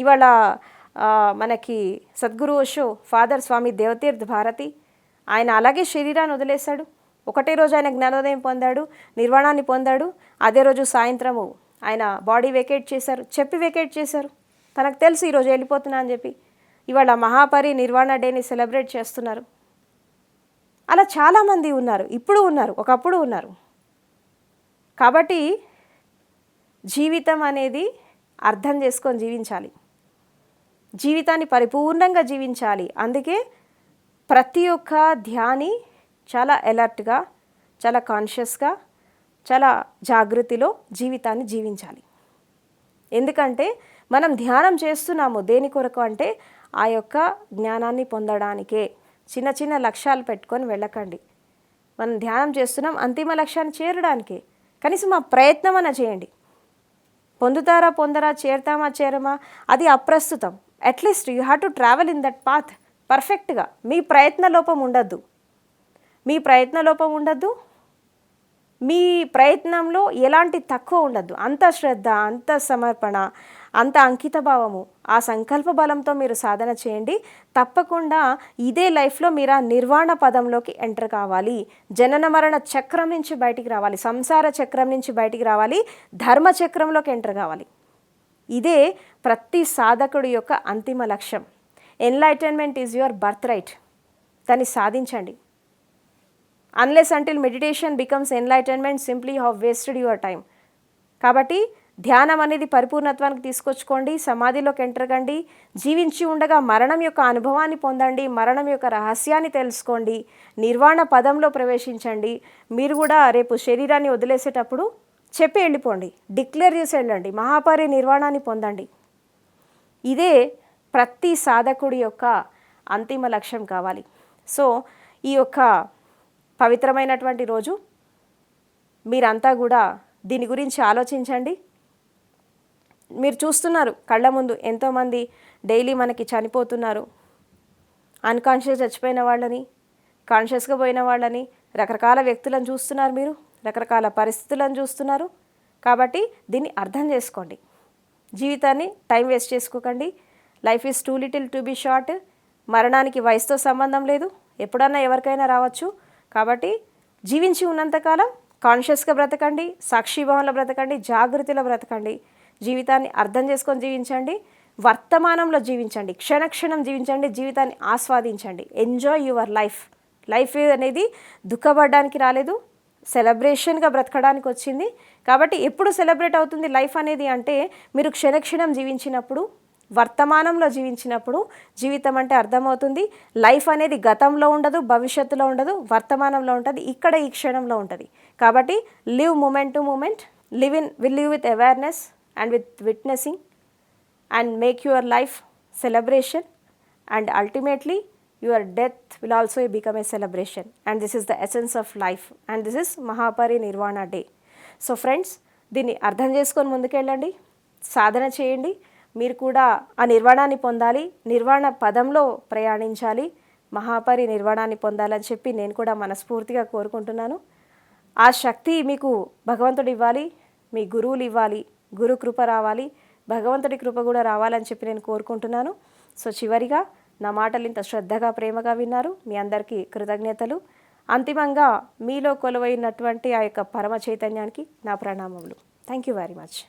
ఇవాళ మనకి సద్గురు ఓషో, ఫాదర్ స్వామి దేవతీర్థ్ భారతి, ఆయన అలాగే శరీరాన్ని వదిలేశాడు. ఒకటే రోజు ఆయన జ్ఞానోదయం పొందాడు, నిర్వాణాన్ని పొందాడు. అదే రోజు సాయంత్రము ఆయన బాడీ వెకేట్ చేశారు, చెప్పి వెకేట్ చేశారు. తనకు తెలుసు ఈరోజు వెళ్ళిపోతున్నా అని చెప్పి. ఇవాళ మహాపరినిర్వాణ డేని సెలబ్రేట్ చేస్తున్నారు. అలా చాలామంది ఉన్నారు, ఇప్పుడు ఉన్నారు, ఒకప్పుడు ఉన్నారు. కాబట్టి జీవితం అనేది అర్థం చేసుకొని జీవించాలి, జీవితాన్ని పరిపూర్ణంగా జీవించాలి. అందుకే ప్రతి ఒక్క ధ్యాని చాలా అలర్ట్గా, చాలా కాన్షియస్గా, చాలా జాగృతిలో జీవితాన్ని జీవించాలి. ఎందుకంటే మనం ధ్యానం చేస్తున్నాము దేని కొరకు అంటే ఆ యొక్క జ్ఞానాన్ని పొందడానికే. చిన్న చిన్న లక్ష్యాలు పెట్టుకొని వెళ్ళకండి. మనం ధ్యానం చేస్తున్నాం అంతిమ లక్ష్యాన్ని చేరడానికే. కనీసం ఆ ప్రయత్నం అన్న చేయండి. పొందుతారా పొందరా, చేరుతామా చేరమా, అది అప్రస్తుతం. At least you have to travel in that path పర్ఫెక్ట్గా. మీ ప్రయత్న లోపం ఉండద్దు, మీ ప్రయత్న లోపం ఉండద్దు, మీ ప్రయత్నంలో ఎలాంటి తక్కువ ఉండద్దు. అంత శ్రద్ధ, అంత సమర్పణ, అంత అంకిత భావము, ఆ సంకల్ప బలంతో మీరు సాధన చేయండి. తప్పకుండా ఇదే లైఫ్లో మీరు ఆ నిర్వాణ పదంలోకి ఎంటర్ కావాలి. జనన మరణ చక్రం నుంచి బయటికి రావాలి, సంసార చక్రం నుంచి బయటికి రావాలి, ధర్మ చక్రంలోకి ఎంటర్ కావాలి. ఇదే ప్రతి సాధకుడి యొక్క అంతిమ లక్ష్యం. Enlightenment is your birth right. దాన్ని సాధించండి. Unless until meditation becomes enlightenment, simply you have wasted your time. కాబట్టి ధ్యానం అనేది పరిపూర్ణత్వానికి తీసుకొచ్చుకోండి, సమాధిలోకి ఎంటర్ కండి, జీవించి ఉండగా మరణం యొక్క అనుభవాన్ని పొందండి, మరణం యొక్క రహస్యాన్ని తెలుసుకోండి, నిర్వాణ పదంలో ప్రవేశించండి. మీరు కూడా రేపు శరీరాన్ని వదిలేసేటప్పుడు చెప్పి వెళ్ళిపోండి, డిక్లేర్ చేసి వెళ్ళండి, మహాపరినిర్వాణాన్ని పొందండి. ఇదే ప్రతి సాధకుడి యొక్క అంతిమ లక్ష్యం కావాలి. సో ఈ యొక్క పవిత్రమైనటువంటి రోజు మీరంతా కూడా దీని గురించి ఆలోచించండి. మీరు చూస్తున్నారు కళ్ళ ముందు ఎంతోమంది డైలీ మనకి చనిపోతున్నారు. అన్కాన్షియస్ చచ్చిపోయిన వాళ్ళని, కాన్షియస్గా పోయిన వాళ్ళని, రకరకాల వ్యక్తులను చూస్తున్నారు, మీరు రకరకాల పరిస్థితులను చూస్తున్నారు. కాబట్టి దీన్ని అర్థం చేసుకోండి. జీవితాన్ని టైం వేస్ట్ చేసుకోకండి. Life is too little to be short. మరణానికి వయసుతో సంబంధం లేదు, ఎప్పుడన్నా ఎవరికైనా రావచ్చు. కాబట్టి జీవించి ఉన్నంతకాలం కాన్షియస్గా బ్రతకండి, సాక్షిభావంలో బ్రతకండి, జాగృతిలో బ్రతకండి. జీవితాన్ని అర్థం చేసుకొని జీవించండి, వర్తమానంలో జీవించండి, క్షణక్షణం జీవించండి, జీవితాన్ని ఆస్వాదించండి. Enjoy your life. లైఫ్ అనేది దుఃఖపడడానికి రాలేదు, సెలబ్రేషన్గా బ్రతకడానికి వచ్చింది. కాబట్టి ఎప్పుడు సెలబ్రేట్ అవుతుంది లైఫ్ అనేది అంటే మీరు క్షణక్షణం జీవించినప్పుడు, వర్తమానంలో జీవించినప్పుడు జీవితం అంటే అర్థమవుతుంది. లైఫ్ అనేది గతంలో ఉండదు, భవిష్యత్తులో ఉండదు, వర్తమానంలో ఉంటుంది, ఇక్కడ ఈ క్షణంలో ఉంటుంది. కాబట్టి live moment to moment, live with awareness and with witnessing, and make your life celebration, and ultimately your death will also become a celebration, and this is the essence of life, and this is Mahaparinirvana Day. So friends, దీన్ని అర్థం చేసుకొని ముందుకెళ్ళండి, సాధన చేయండి. మీరు కూడా ఆ నిర్వాణాన్ని పొందాలి, నిర్వాణ పదంలో ప్రయాణించాలి, మహాపరినిర్వాణాన్ని పొందాలని చెప్పి నేను కూడా మనస్ఫూర్తిగా కోరుకుంటున్నాను. ఆ శక్తి మీకు భగవంతుడు ఇవ్వాలి, మీ గురువులు ఇవ్వాలి, గురు కృప రావాలి, భగవంతుడి కృప కూడా రావాలని చెప్పి నేను కోరుకుంటున్నాను. సో చివరిగా నా మాటలు ఇంత శ్రద్ధగా ప్రేమగా విన్నారు, మీ అందరికీ కృతజ్ఞతలు. అంతిమంగా మీలో కొలువైనటువంటి ఆ యొక్క పరమ చైతన్యానికి నా ప్రణామములు. Thank you very much.